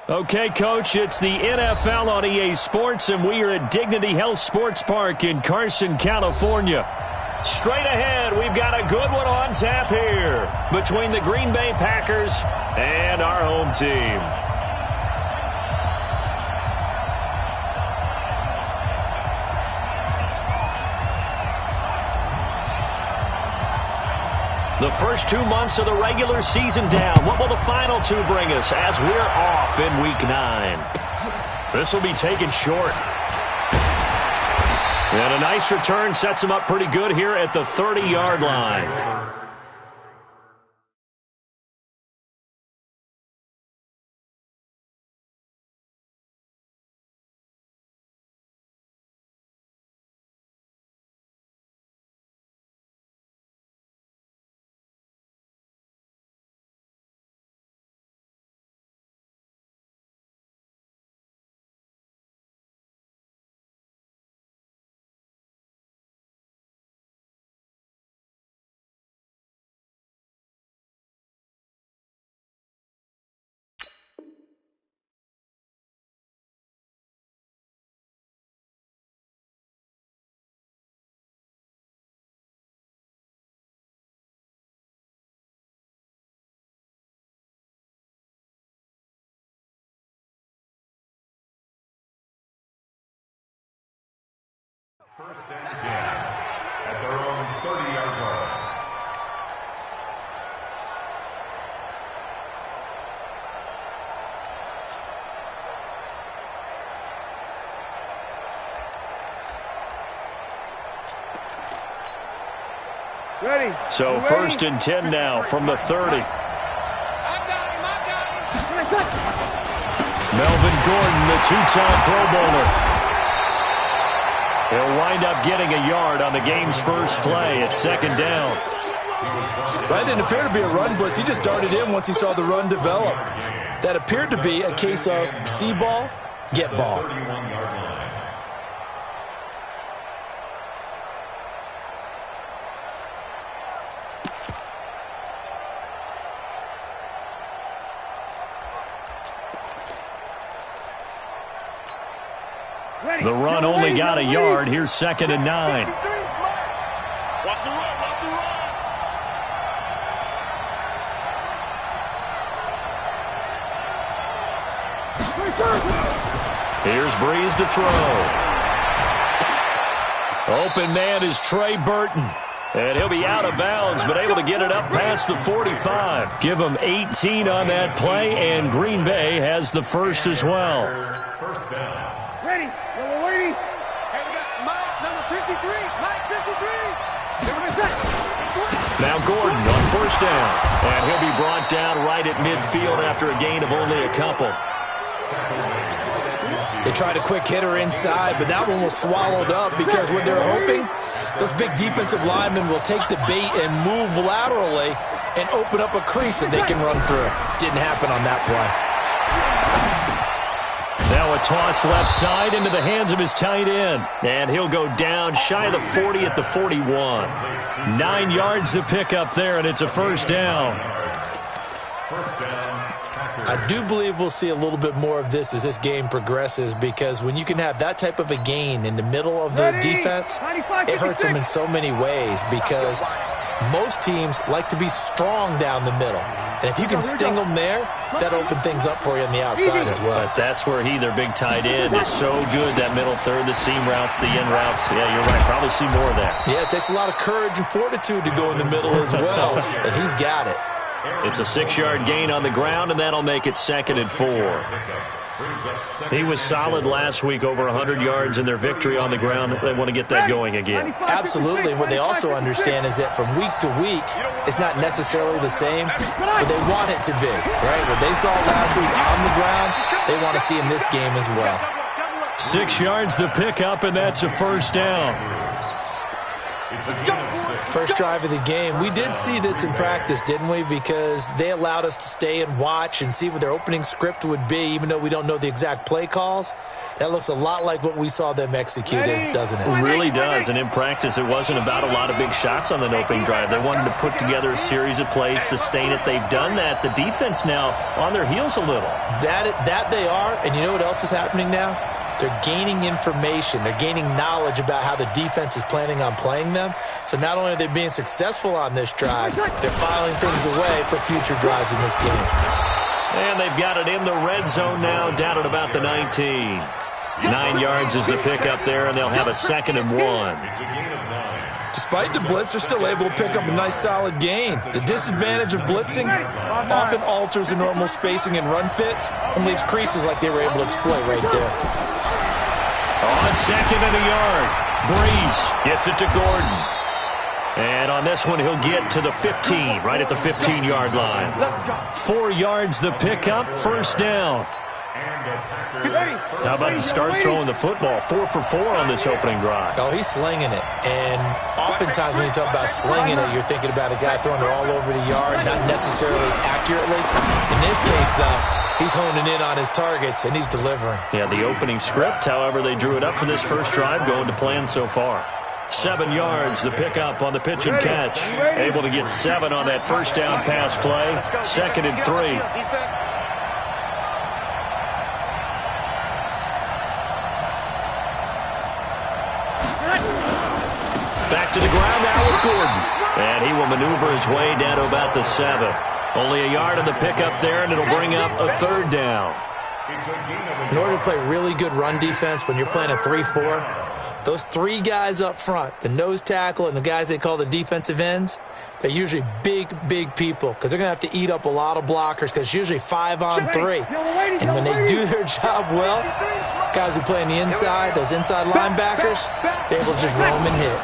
Okay, Coach, it's the NFL on EA Sports, and we are at Dignity Health Sports Park in Carson, California. Straight ahead, we've got a good one on tap here between the Green Bay Packers and our home team. The first 2 months of the regular season down. What will the final two bring us as we're off in Week 9? This will be taken short. And a nice return sets him up pretty good here at the 30-yard line. First and 10 at their own 30-yard line. Ready. So first and 10 now from the 30. I got him. Melvin Gordon, the two-time Pro Bowler. He'll wind up getting a yard on the game's first play. It's second down. That didn't appear to be a run blitz. He just darted in once he saw the run develop. That appeared to be a case of see ball, get ball. The run only got a yard. Here's second and 9. Watch the run. Here's Breeze to throw. Open man is Trey Burton. And he'll be out of bounds, but able to get it up past the 45. Give him 18 on that play, and Green Bay has the first as well. First down. Ready. Number 80. Hey, we got Mike, number 53. Mike, 53. Now Gordon on first down. And he'll be brought down right at midfield after a gain of only a couple. They tried a quick hitter inside, but that one was swallowed up because what they're hoping, those big defensive linemen will take the bait and move laterally and open up a crease that they can run through. Didn't happen on that play. Now a toss left side into the hands of his tight end. And he'll go down shy of the 40 at the 41. 9 yards to pick up there, and it's a first down. First down. I do believe we'll see a little bit more of this as this game progresses, because when you can have that type of a gain in the middle of the defense, it hurts them in so many ways, because most teams like to be strong down the middle. And if you can sting them there, that opens things up for you on the outside as well. But that's where their big tight end, is so good, that middle third, the seam routes, the in routes. Yeah, you're right. Probably see more of that. Yeah, it takes a lot of courage and fortitude to go in the middle as well, and he's got it. It's a 6-yard gain on the ground, and that'll make it second and 4. He was solid last week, over 100 yards in their victory on the ground. They want to get that going again. Absolutely. What they also understand is that from week to week, it's not necessarily the same, but they want it to be, right? What they saw last week on the ground, they want to see in this game as well. 6 yards to pick up, and that's a first down. First drive of the game. We did see this in practice, didn't we? Because they allowed us to stay and watch and see what their opening script would be, even though we don't know the exact play calls. That looks a lot like what we saw them execute, doesn't it? It really does, and in practice, it wasn't about a lot of big shots on that opening drive. They wanted to put together a series of plays, sustain it. They've done that. The defense now on their heels a little. That they are, and you know what else is happening now? They're gaining information. They're gaining knowledge about how the defense is planning on playing them. So not only are they being successful on this drive, they're filing things away for future drives in this game. And they've got it in the red zone now, down at about the 19. 9 yards is the pickup there, and they'll have a 2nd and 1. Despite the blitz, they're still able to pick up a nice, solid gain. The disadvantage of blitzing often alters the normal spacing and run fits and leaves creases like they were able to exploit right there. On 2nd and a yard, Breeze gets it to Gordon. And on this one, he'll get to the 15, right at the 15-yard line. 4 yards the pickup, 1st down. How about to start throwing the football? 4 for 4 on this opening drive. Oh, he's slinging it. And oftentimes when you talk about slinging it, you're thinking about a guy throwing it all over the yard, not necessarily accurately. In this case, though, he's honing in on his targets, and he's delivering. Yeah, the opening script, however, they drew it up for this first drive, going to plan so far. 7 yards, the pickup on the pitch and catch. Able to get 7 on that first down pass play. 2nd and 3. Back to the ground now with Gordon. And he will maneuver his way down to about the 7. Only a yard on the pickup there, and it'll bring up a 3rd down. In order to play really good run defense when you're playing a 3-4, those 3 guys up front, the nose tackle and the guys they call the defensive ends, they're usually big people because they're going to have to eat up a lot of blockers because it's usually 5 on 3. And when they do their job well, guys who play on the inside, those inside linebackers, they're able to just roam and hit.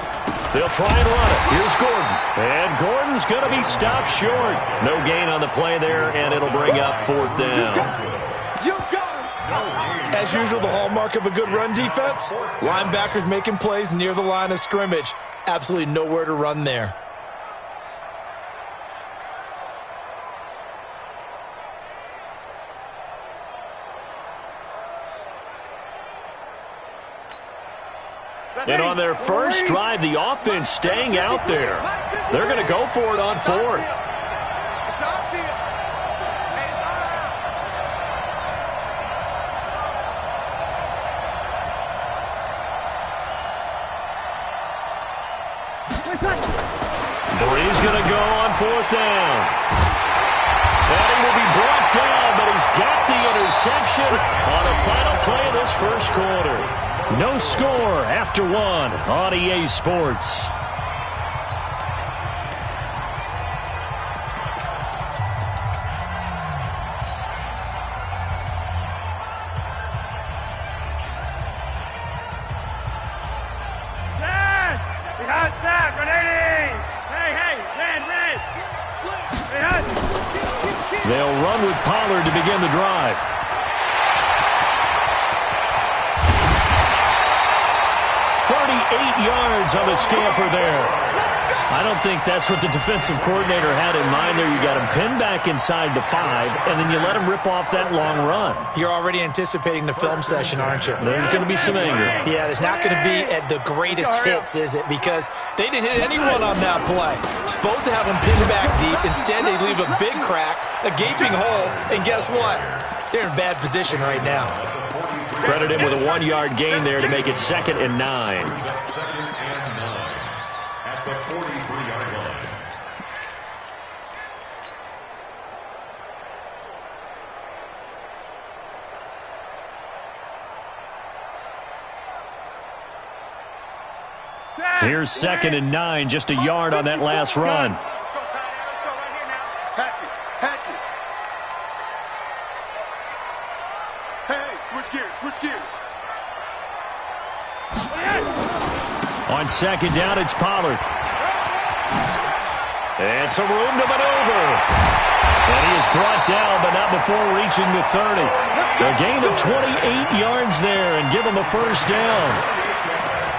They'll try and run it. Here's Gordon. And Gordon's going to be stopped short. No gain on the play there, and it'll bring up 4th down. As usual, the hallmark of a good run defense, linebackers making plays near the line of scrimmage. Absolutely nowhere to run there. And on their first drive, the offense staying out there. They're going to go for it on 4th. Breeze going to go on 4th down. And he will be brought down, but he's got the interception on the final play of this first quarter. No score after 1 on EA Sports. They'll run with Pollard to begin the drive. Yards on the scamper there. I don't think that's what the defensive coordinator had in mind there. You got him pinned back inside the 5, and then you let him rip off that long run. You're already anticipating the film session, aren't you? There's going to be some anger. Yeah, it's not going to be at the greatest hits, is it? Because they didn't hit anyone on that play. Supposed to have him pinned back deep. Instead, they leave a big crack, a gaping hole, and guess what? They're in bad position right now. Credit him with a 1-yard gain there to make it 2nd and 9. At the 43-yard line. Here's 2nd and 9, just a yard on that last run. Switch gears. On 2nd down, it's Pollard. And some room to maneuver. And he is brought down, but not before reaching the 30. A gain of 28 yards there and give him a first down.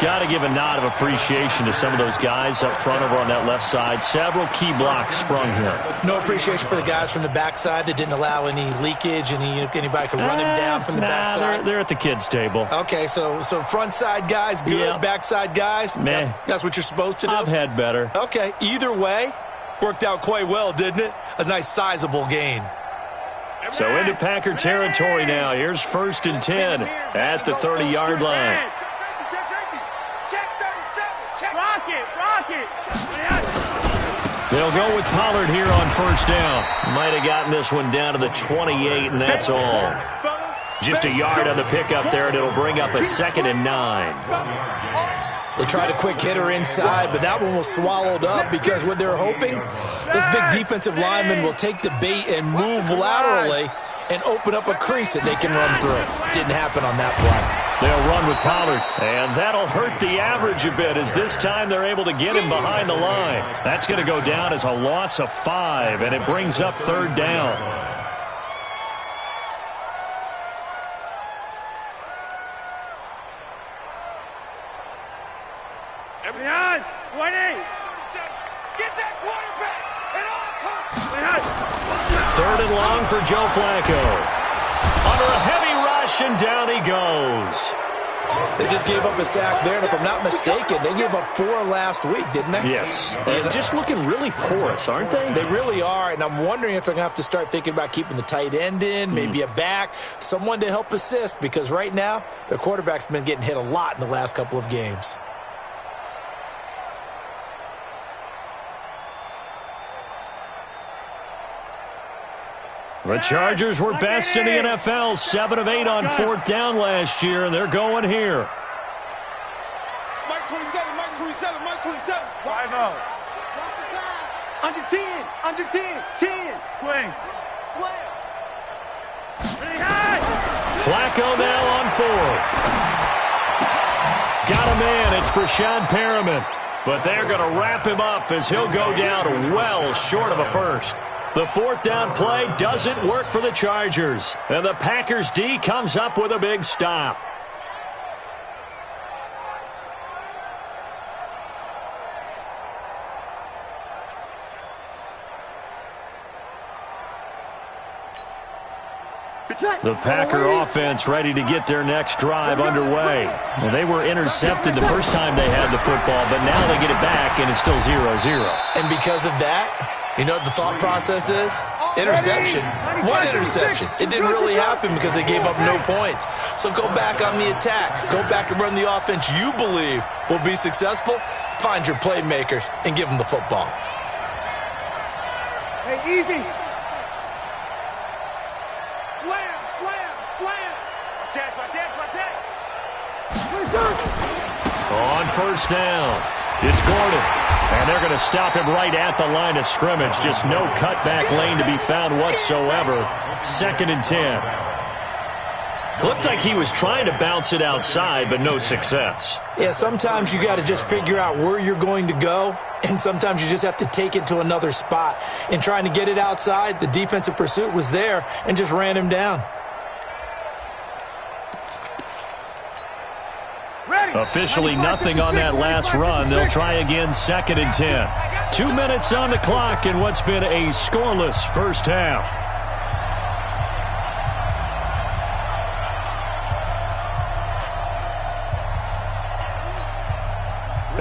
Got to give a nod of appreciation to some of those guys up front over on that left side. Several key blocks sprung here. No appreciation for the guys from the backside that didn't allow any leakage, anybody could run him down from the backside. They're at the kids' table. Okay, so front side guys, good. Yeah. Backside guys, meh. That's what you're supposed to do? I've had better. Okay, either way, worked out quite well, didn't it? A nice sizable gain. So into Packer territory now. Here's 1st and 10 at the 30-yard line. They'll go with Pollard here on 1st down. Might have gotten this one down to the 28, and that's all. Just a yard on the pickup there, and it'll bring up a 2nd and 9. They tried a quick hitter inside, but that one was swallowed up because what they're hoping, this big defensive lineman will take the bait and move laterally and open up a crease that they can run through. Didn't happen on that play. They'll run with Pollard, and that'll hurt the average a bit as this time they're able to get him behind the line. That's going to go down as a loss of 5, and it brings up 3rd down. Behind, 20. Get that quarterback. It all comes. 3rd and long for Joe Flacco. Under a heavy rush, and down he goes. They just gave up a sack there, and if I'm not mistaken, they gave up 4 last week, didn't they? Yes. And just looking really porous, aren't they? They really are, and I'm wondering if they're going to have to start thinking about keeping the tight end in, maybe a back, someone to help assist, because right now, their quarterback's been getting hit a lot in the last couple of games. The Chargers were best in the NFL, 7 of 8 on 4th down last year, and they're going here. Mike 27, Mike 27, Mike 27. 5-0. Under 10, under 10, 10. Swing. Slam. Flacco now on 4th. Got a man, it's Brashad Perriman. But they're going to wrap him up as he'll go down well short of a first. The 4th down play doesn't work for the Chargers. And the Packers D comes up with a big stop. The Packer offense ready to get their next drive underway. Well, they were intercepted the first time they had the football, but now they get it back, and it's still 0-0. And because of that, you know what the thought process is? Interception. One interception. It didn't really happen because they gave up no points. So go back on the attack. Go back and run the offense you believe will be successful. Find your playmakers and give them the football. Hey, easy. Slam, slam, slam. Watch out. On 1st down, it's Gordon. And they're going to stop him right at the line of scrimmage. Just no cutback lane to be found whatsoever. 2nd and 10. Looked like he was trying to bounce it outside, but no success. Yeah, sometimes you got to just figure out where you're going to go, and sometimes you just have to take it to another spot. In trying to get it outside, the defensive pursuit was there and just ran him down. Officially nothing on that last run. They'll try again 2nd and 10. 2 minutes on the clock in what's been a scoreless first half.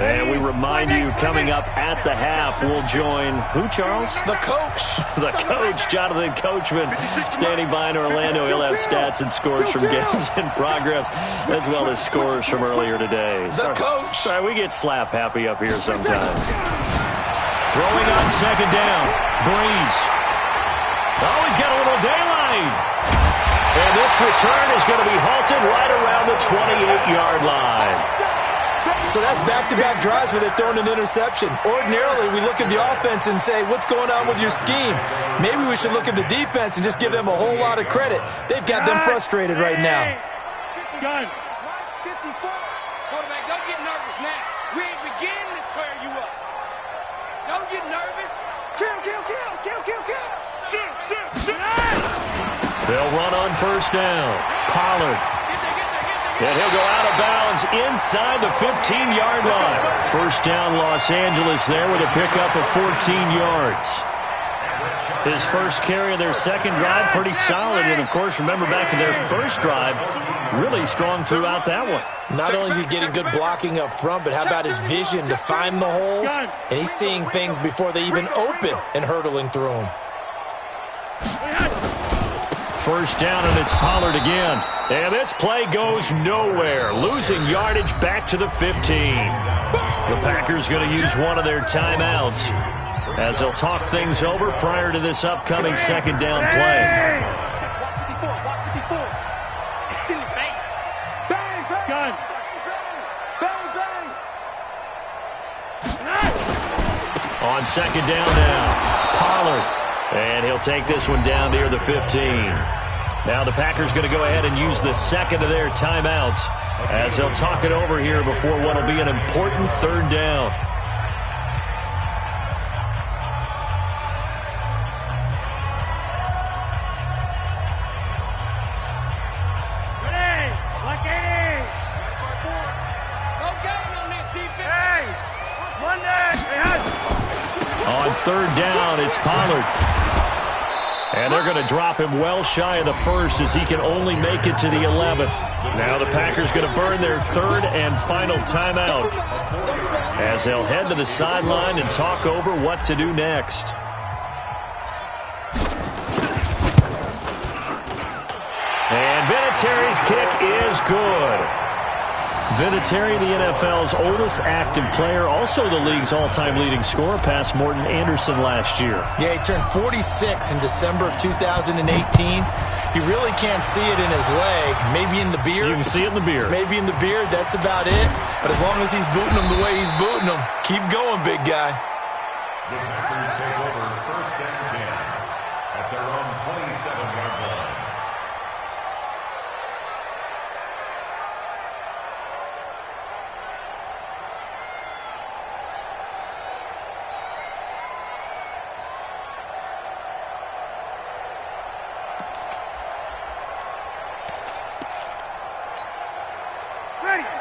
And we remind you, coming up at the half, we'll join who, Charles? The coach. The coach, Jonathan Coachman, standing by in Orlando. He'll have stats and scores from games in progress, as well as scores from earlier today. The coach. Sorry, we get slap happy up here sometimes. Throwing on 2nd down. Breeze. Oh, he's got a little daylight. And this return is going to be halted right around the 28-yard line. So that's back-to-back drives where they've thrown an interception. Ordinarily, we look at the offense and say, what's going on with your scheme? Maybe we should look at the defense and just give them a whole lot of credit. They've got them frustrated right now. Gun. 54. Quarterback, don't get nervous now. We ain't beginning to tear you up. Don't get nervous. Kill. Shoot. They'll run on 1st down. Pollard. And he'll go out of bounds inside the 15-yard line. First down, Los Angeles there with a pickup of 14 yards. His first carry of their second drive, pretty solid. And, of course, remember back in their first drive, really strong throughout that one. Not only is he getting good blocking up front, but how about his vision to find the holes? And he's seeing things before they even open and hurtling through them. First down, and it's Pollard again. And this play goes nowhere. Losing yardage back to the 15. The Packers going to use one of their timeouts as they'll talk things over prior to this upcoming second down play. On second down now, Pollard. And he'll take this one down near the 15. Now the Packers going to go ahead and use the second of their timeouts as they'll talk it over here before what will be an important third down. On third down, it's Pollard. And they're going to drop him well shy of the first as he can only make it to the 11. Now the Packers going to burn their third and final timeout as they'll head to the sideline and talk over what to do next. And Vinatieri's kick is good. Vinatieri, the NFL's oldest active player, also the league's all-time leading scorer, past Morton Anderson last year. Yeah, he turned 46 in December of 2018. You really can't see it in his leg. Maybe in the beard. You can see it in the beard. Maybe in the beard. That's about it. But as long as he's booting them the way he's booting them, keep going, big guy. The Packers take over first and 10 at their own 27-yard line.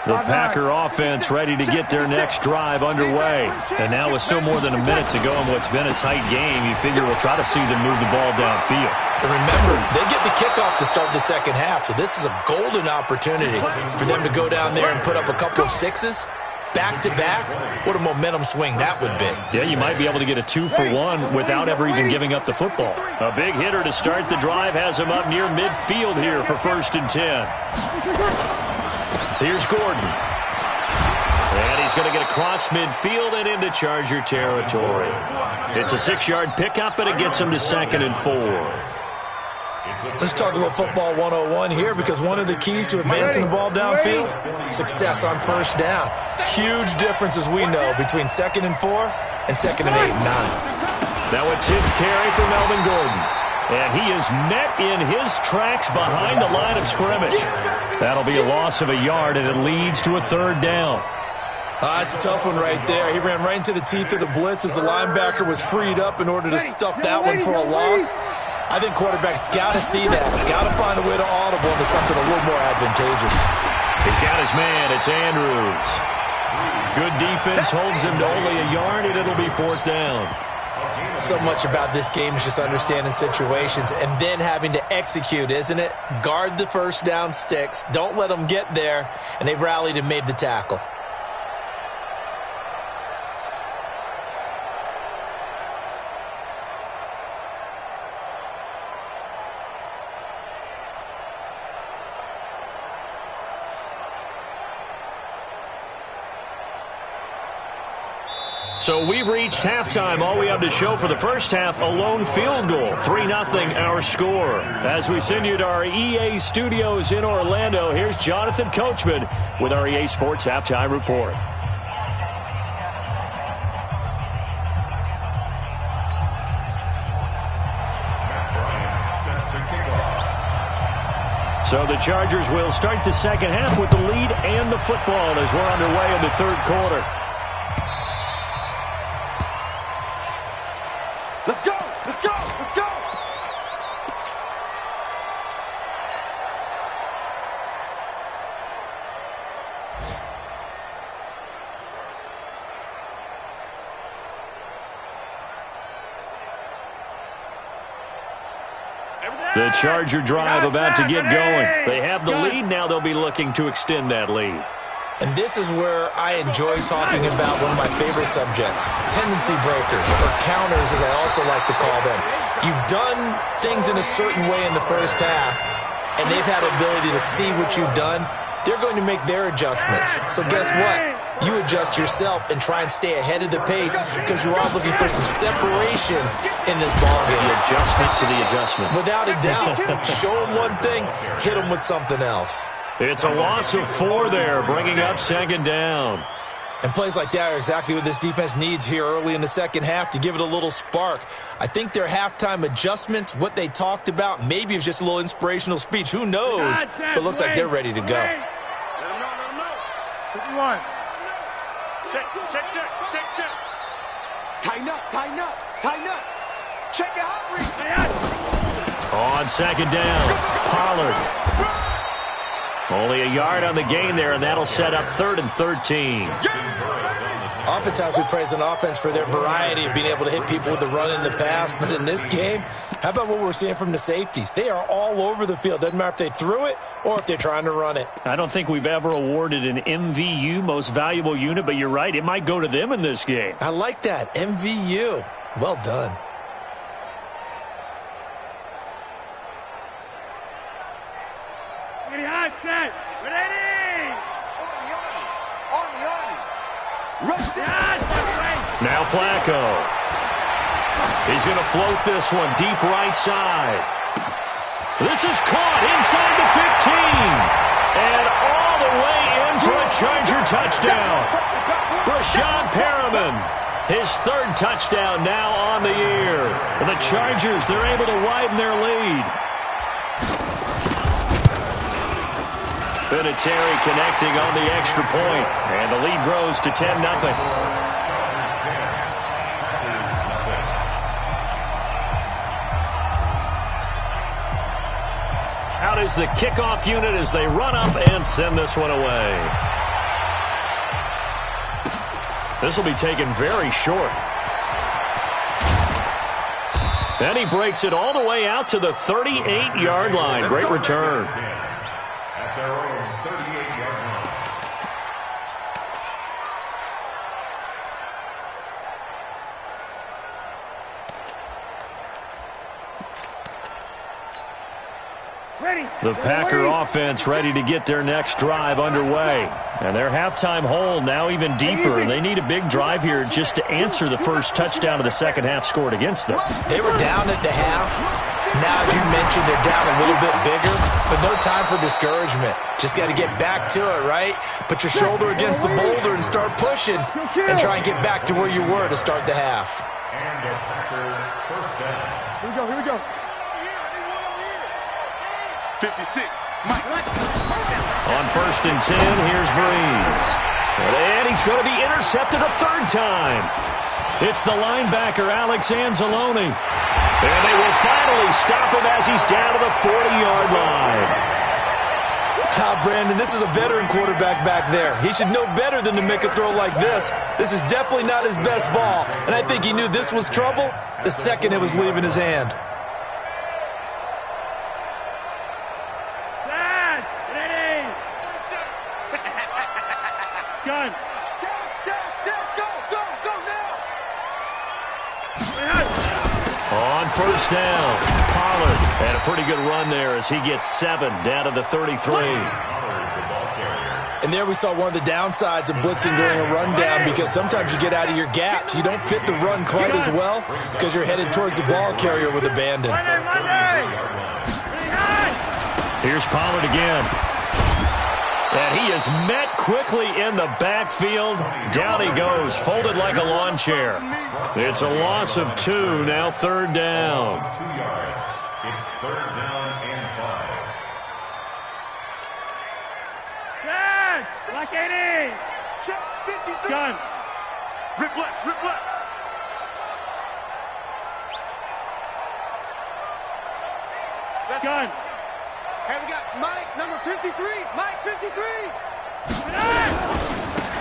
The Packer offense ready to get their next drive underway. And now with still more than a minute to go in what's been a tight game, you figure we'll try to see them move the ball downfield. And remember, they get the kickoff to start the second half, so this is a golden opportunity for them to go down there and put up a couple of sixes back-to-back. What a momentum swing that would be. Yeah, you might be able to get a 2-for-1 without ever even giving up the football. A big hitter to start the drive has him up near midfield here for first and 10. Here's Gordon. And he's going to get across midfield and into Charger territory. It's a 6-yard pickup, and it gets him to second and 4. Let's talk a little football 101 here, because one of the keys to advancing the ball downfield, success on first down. Huge difference, as we know, between second and 4 and second and 8 and 9. Now a 10th carry for Melvin Gordon. And he is met in his tracks behind the line of scrimmage. That'll be a loss of a yard, and it leads to a third down. It's a tough one right there. He ran right into the teeth of the blitz as the linebacker was freed up in order to stuff that one for a loss. I think quarterbacks got to see that. Got to find a way to audible into something a little more advantageous. He's got his man. It's Andrews. Good defense holds him to only a yard, and it'll be fourth down. So much about this game is just understanding situations and then having to execute, isn't it? Guard the first down sticks. Don't let them get there. And they rallied and made the tackle. So we've reached halftime. All we have to show for the first half, a lone field goal. 3-0 our score. As we send you to our EA studios in Orlando, here's Jonathan Coachman with our EA Sports Halftime Report. So the Chargers will start the second half with the lead and the football as we're underway in the third quarter. Let's go! Let's go! Let's go! The Charger drive about to get going. They have the lead now. They'll be looking to extend that lead. And this is where I enjoy talking about one of my favorite subjects, tendency breakers, or counters as I also like to call them. You've done things in a certain way in the first half, and they've had the ability to see what you've done. They're going to make their adjustments. So guess what? You adjust yourself and try and stay ahead of the pace because you are looking for some separation in this ballgame. The adjustment to the adjustment. Without a doubt. Show them one thing, hit them with something else. It's a loss of 4 there, bringing up second down. And plays like that are exactly what this defense needs here early in the second half to give it a little spark. I think their halftime adjustments, what they talked about, maybe it was just a little inspirational speech. Who knows? But looks like they're ready to go. Let them know. 51. Check. Tighten up. Check it out. On second down, Pollard. Only a yard on the gain there, and that'll set up 3rd and 13. Oftentimes we praise an offense for their variety of being able to hit people with the run in the pass, but in this game, how about what we're seeing from the safeties? They are all over the field. Doesn't matter if they threw it or if they're trying to run it. I don't think we've ever awarded an MVU, most valuable unit, but you're right, it might go to them in this game. I like that, MVU. Well done. Now Flacco. He's going to float this one deep right side. This is caught inside the 15. And all the way in for a Charger touchdown. Brashad Perriman, his 3rd touchdown now on the year. And the Chargers, they're able to widen their lead. Vinatieri connecting on the extra point, and the lead grows to 10-0. Out is the kickoff unit as they run up and send this one away. This will be taken very short. And he breaks it all the way out to the 38-yard line. Great return. At their own 38-yard line. The Packer offense ready to get their next drive underway. And their halftime hole now even deeper. And they need a big drive here just to answer the first touchdown of the second half scored against them. They were down at the half. Now, as you mentioned, they're down a little bit bigger, but no time for discouragement. Just got to get back to it, right? Put your shoulder against the boulder and start pushing and try and get back to where you were to start the half. And a Packer first down. Here we go. 56. Mike. On 1st and 10, here's Breeze. And he's going to be intercepted a 3rd time. It's the linebacker, Alex Anzalone. And they will finally stop him as he's down to the 40-yard line. Brandon, this is a veteran quarterback back there. He should know better than to make a throw like this. This is definitely not his best ball, and I think he knew this was trouble the second it was leaving his hand. Gun. On 1st down, Pollard had a pretty good run there as he gets 7 down to the 33. And there we saw one of the downsides of blitzing during a rundown because sometimes you get out of your gaps. You don't fit the run quite as well because you're headed towards the ball carrier with abandon. Here's Pollard again. And he is met quickly in the backfield. Down he goes, folded like a lawn chair. It's a loss of 2, now 3rd down. 2 yards. It's 3rd down and 5. Dad! Black 80! Check 53! Gun! Rip left! Gun! Hey, we got Mike, number 53. Mike, 53.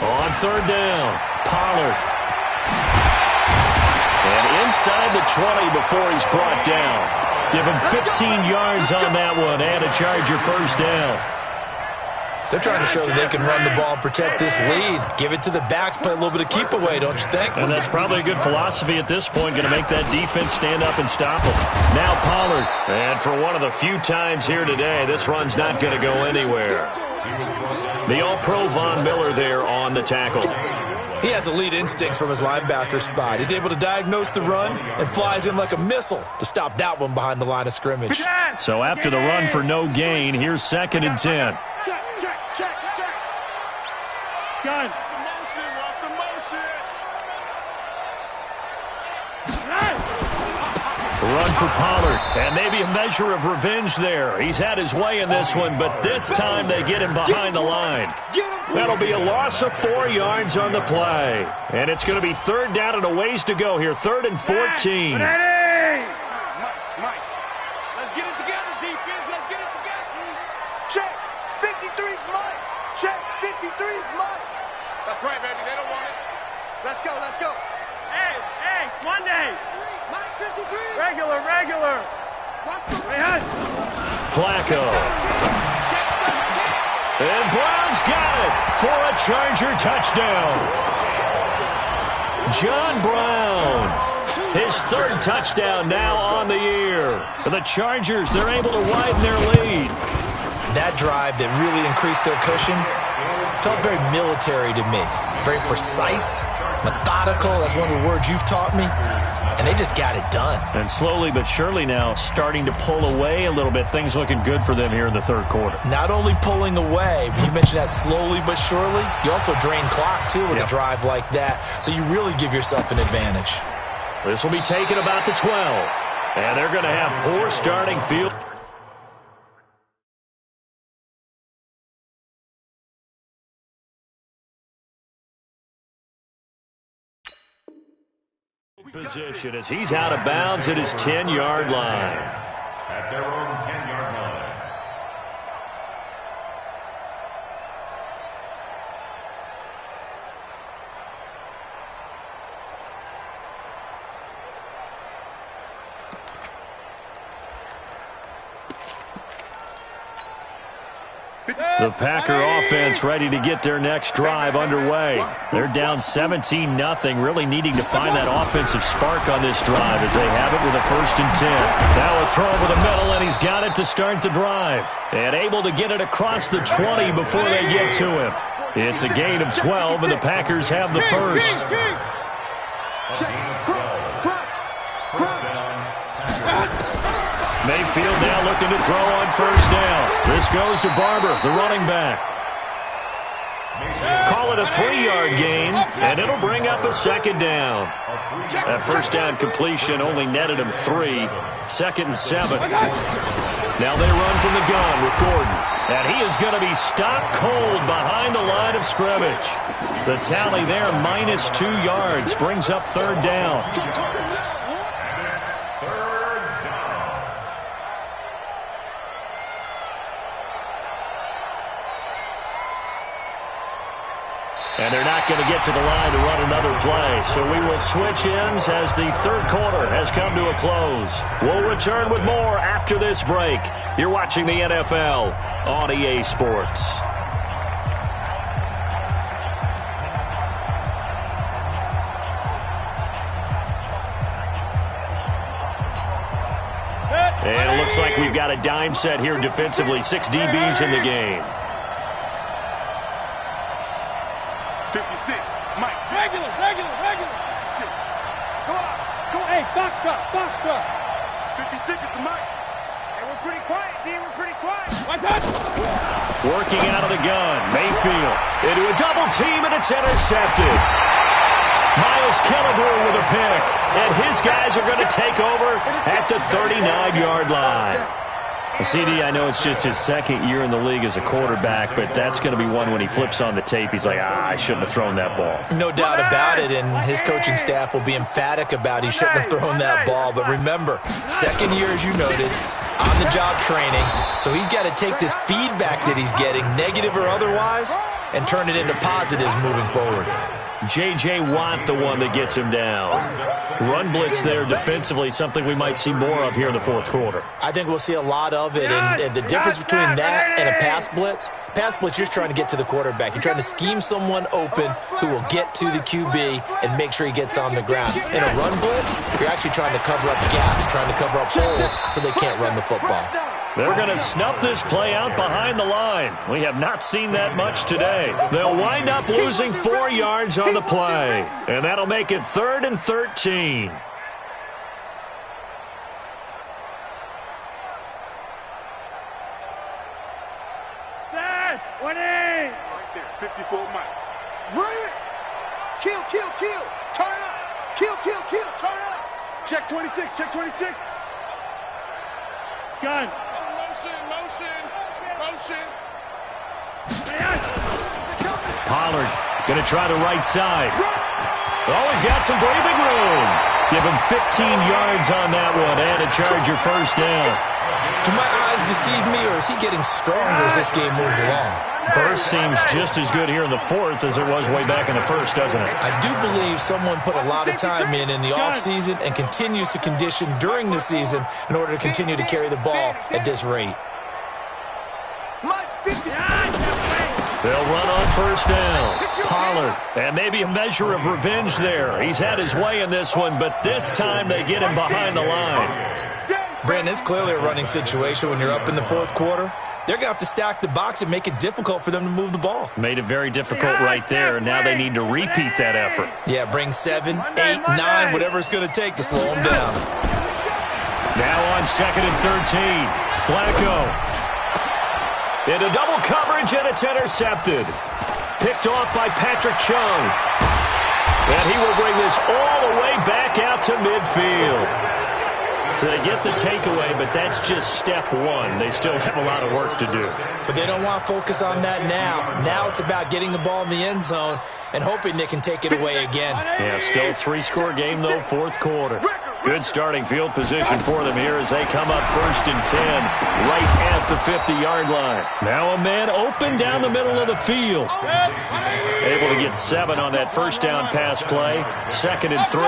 On 3rd down, Pollard. And inside the 20 before he's brought down. Give him 15 yards on that one and a Charger first down. They're trying to show that they can run the ball and protect this lead. Give it to the backs, play a little bit of keep away, don't you think? And that's probably a good philosophy at this point, going to make that defense stand up and stop them. Now Pollard. And for one of the few times here today, this run's not going to go anywhere. The All-Pro Von Miller there on the tackle. He has elite instincts from his linebacker spot. He's able to diagnose the run and flies in like a missile to stop that one behind the line of scrimmage. So after the run for no gain, here's 2nd and 10. Check. Gun. Watch the motion. Run for Pollard, and maybe a measure of revenge there. He's had his way in this one, but this time they get him behind the line. That'll be a loss of 4 yards on the play. And it's going to be 3rd down and a ways to go here, 3rd and 14. Mike, let's get it together, defense. Let's get it together. Check. 53's Mike. Check. 53's Mike. That's right, baby. They don't want it. Let's go. Hey, Monday. Mike 53. Regular. Flacco. And Brown's got it for a Charger touchdown. John Brown, his 3rd touchdown now on the year. For the Chargers, they're able to widen their lead. That drive that really increased their cushion felt very military to me. Very precise, methodical. That's one of the words you've taught me. And they just got it done. And slowly but surely now starting to pull away a little bit. Things looking good for them here in the 3rd quarter. Not only pulling away, but you mentioned that slowly but surely. You also drain clock, too, with a drive like that. So you really give yourself an advantage. This will be taken about the 12. And they're going to have poor starting field position as he's out of bounds at his 10-yard line. At their own 10-yard line. The Packer offense ready to get their next drive underway. They're down 17-0, really needing to find that offensive spark on this drive as they have it with a 1st and 10. Now a throw over the middle, and he's got it to start the drive. And able to get it across the 20 before they get to him. It's a gain of 12, and the Packers have the first. Mayfield now looking to throw on 1st down. This goes to Barber, the running back. Call it a 3-yard gain, and it'll bring up a 2nd down. That 1st down completion only netted him 3. 2nd and 7. Now they run from the gun with Gordon. And he is going to be stopped cold behind the line of scrimmage. The tally there, -2 yards, brings up 3rd down. And they're not going to get to the line to run another play. So we will switch ends as the 3rd quarter has come to a close. We'll return with more after this break. You're watching the NFL on EA Sports. And it looks like we've got a dime set here defensively. 6 DBs in the game. 56. Mike. Regular. 6. Go on. Hey, box truck. 56 is the Mike. Hey, we're pretty quiet, D. We're pretty quiet. Working out of the gun. Mayfield into a double team, and it's intercepted. Miles Killebrew with a pick. And his guys are going to take over at the 39-yard line. CD, I know it's just his 2nd year in the league as a quarterback, but that's going to be one when he flips on the tape. He's like, I shouldn't have thrown that ball. No doubt about it, and his coaching staff will be emphatic about he shouldn't have thrown that ball. But remember, 2nd year, as you noted, on-the-job training. So he's got to take this feedback that he's getting, negative or otherwise, and turn it into positives moving forward. J.J. Watt the one that gets him down. Run blitz there defensively, something we might see more of here in the fourth quarter. I think we'll see a lot of it, and the difference between that and a pass blitz, you're just trying to get to the quarterback. You're trying to scheme someone open who will get to the QB and make sure he gets on the ground. In a run blitz, you're actually trying to cover up gaps, trying to cover up holes so they can't run the football. They're going to snuff this play out behind the line. We have not seen that much today. They'll wind up losing 4 yards on the play, and that'll make it 3rd and 13. Dad, 20. Right there, 54 Mike. Run it. Kill, kill, kill. Turn up. Kill, kill, kill. Turn up. Check 26, check 26. Gun. Motion. Pollard going to try the right side. Oh, he's got some breathing room. Give him 15 yards on that one and a Charger first down. Do my eyes deceive me, or is he getting stronger as this game moves along? Burst seems just as good here in the fourth as it was way back in the first, doesn't it? I do believe someone put a lot of time in the offseason and continues to condition during the season in order to continue to carry the ball at this rate. They'll run on first down. Pollard, and maybe a measure of revenge there. He's had his way in this one, but this time they get him behind the line. Brandon, it's clearly a running situation when you're up in the fourth quarter. They're going to have to stack the box and make it difficult for them to move the ball. Made it very difficult right there. Now they need to repeat that effort. Yeah, bring 7, 8, 9, whatever it's going to take to slow them down. Now on 2nd and 13. Flacco. Into double coverage, and it's intercepted. Picked off by Patrick Chung. And he will bring this all the way back out to midfield. So they get the takeaway, but that's just step one. They still have a lot of work to do. But they don't want to focus on that now. Now it's about getting the ball in the end zone and hoping they can take it away again. Yeah, still 3-score game, though, fourth quarter. Good starting field position for them here as they come up 1st and 10, right at the 50-yard line. Now a man open down the middle of the field. Able to get 7 on that first down pass play. 2nd and 3.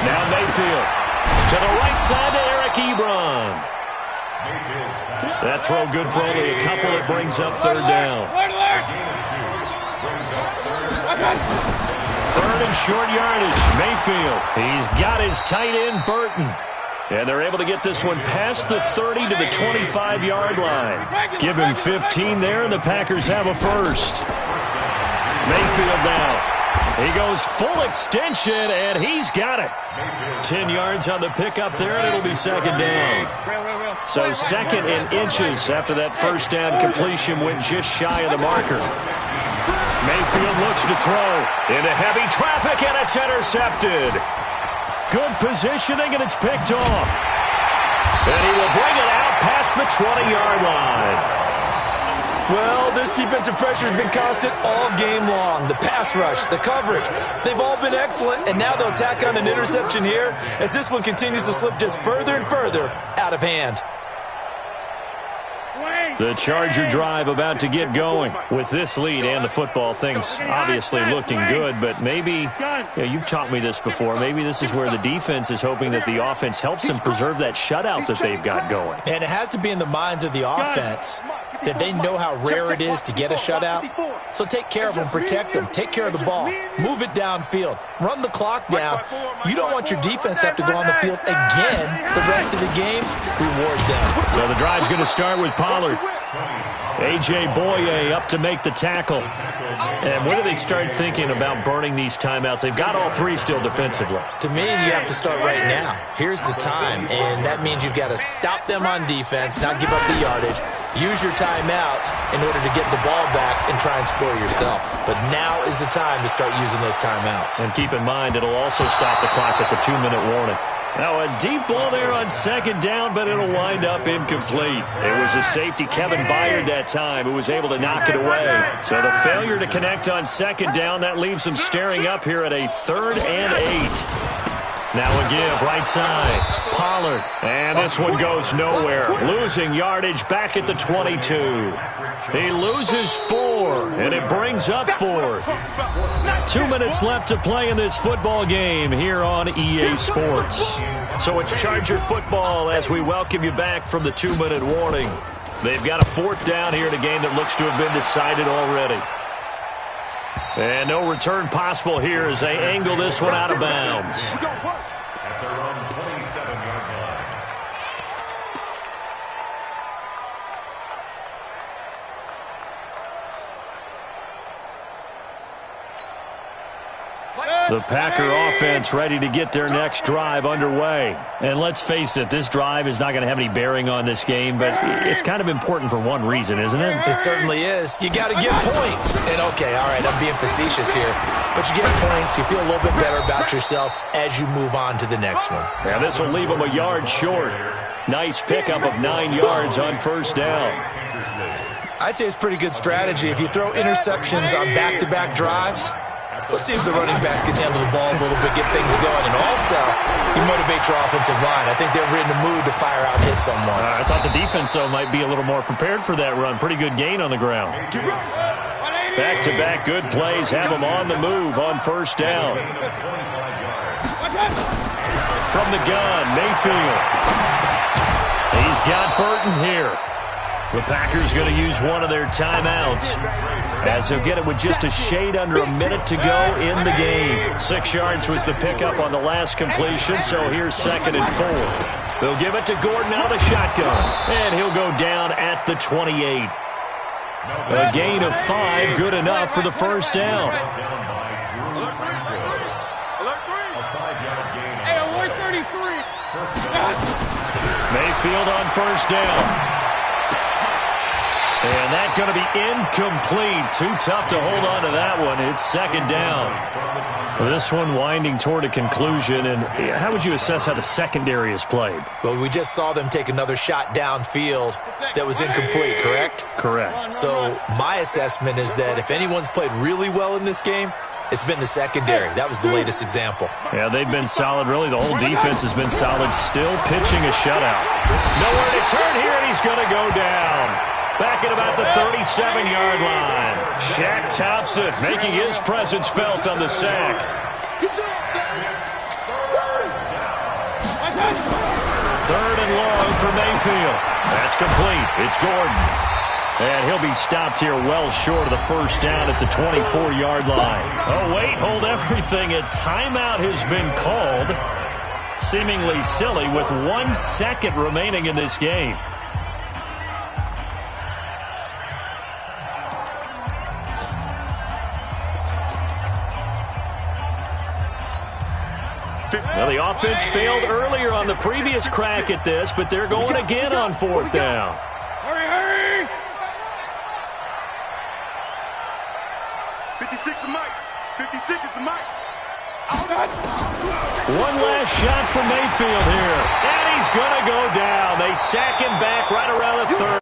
Now Mayfield to the right side to Eric Ebron. That throw good for only a couple. It brings up 3rd down. 3rd and short yardage. Mayfield. He's got his tight end, Burton. And they're able to get this one past the 30 to the 25-yard line. Give him 15 there, and the Packers have a first. Mayfield now. He goes full extension, and he's got it. 10 yards on the pickup there, and it'll be 2nd down. So 2nd and inches after that first down completion went just shy of the marker. Mayfield looks to throw into heavy traffic, and it's intercepted. Good positioning, and it's picked off. And he will bring it out past the 20-yard line. Well, this defensive pressure has been constant all game long. The pass rush, the coverage, they've all been excellent, and now they'll tack on an interception here as this one continues to slip just further and further out of hand. The Charger drive about to get going. With this lead and the football, things obviously looking good, but maybe, you've taught me this before, maybe this is where the defense is hoping that the offense helps them preserve that shutout that they've got going. And it has to be in the minds of the offense that they know how rare it is to get a shutout. So take care of them, protect them, take care of the ball, move it downfield, run the clock down. You don't want your defense to have to go on the field again the rest of the game. Reward them. So the drive's going to start with Pollard. A.J. Boye up to make the tackle. And when do they start thinking about burning these timeouts? They've got all 3 still defensively. To me, you have to start right now. Here's the time, and that means you've got to stop them on defense, not give up the yardage, use your timeouts in order to get the ball back and try and score yourself. But now is the time to start using those timeouts. And keep in mind, it'll also stop the clock at the 2-minute warning. Now a deep ball there on 2nd down, but it'll wind up incomplete. It was a safety, Kevin Byard, that time, who was able to knock it away. So the failure to connect on 2nd down, that leaves them staring up here at a 3rd and 8. Now a give, right side. Pollard. And this one goes nowhere. Losing yardage back at the 22. He loses 4, and it brings up 4. 2 minutes left to play in this football game here on EA Sports. So it's Charger football as we welcome you back from the 2-minute warning. They've got a 4th down here in a game that looks to have been decided already. And no return possible here as they angle this one out of bounds. At their own 27-yard line. The Packer offense ready to get their next drive underway. And let's face it, this drive is not going to have any bearing on this game, but it's kind of important for one reason, isn't it? It certainly is. You got to get points. And okay, all right, I'm being facetious here, but you get points, you feel a little bit better about yourself as you move on to the next one. Now this will leave them a yard short. Nice pickup of 9 yards on first down. I'd say it's pretty good strategy. If you throw interceptions on back-to-back drives, let's see if the running backs can handle the ball a little bit, get things going, and also you motivate your offensive line. I think they're in the mood to fire out, hit someone. I thought the defense, though, might be a little more prepared for that run. Pretty good gain on the ground. Back-to-back good plays have them on the move on first down. From the gun, Mayfield. He's got Burton here. The Packers going to use one of their timeouts as he'll get it with just a shade under a minute to go in the game. 6 yards was the pickup on the last completion, so here's 2nd and 4. They'll give it to Gordon out of the shotgun, and he'll go down at the 28. A gain of 5, good enough for the first down. Mayfield on first down. And that's going to be incomplete. Too tough to hold on to that one. It's 2nd down. This one winding toward a conclusion. And how would you assess how the secondary is played? Well, we just saw them take another shot downfield that was incomplete, correct? Correct. So my assessment is that if anyone's played really well in this game, it's been the secondary. That was the latest example. Yeah, they've been solid. Really, the whole defense has been solid. Still pitching a shutout. Nowhere to turn here, and he's going to go down. Back at about the 37-yard line. Shaq Thompson making his presence felt on the sack. 3rd and long for Mayfield. That's complete. It's Gordon. And he'll be stopped here well short of the first down at the 24-yard line. Oh, wait, hold everything. A timeout has been called. Seemingly silly with 1 second remaining in this game. Well, the offense failed earlier on the previous crack at this, but they're going again on 4th down. Hurry, hurry! 56 is Mike. 56 is the Mike. One last shot for Mayfield here. And he's going to go down. They sack him back right around the 30.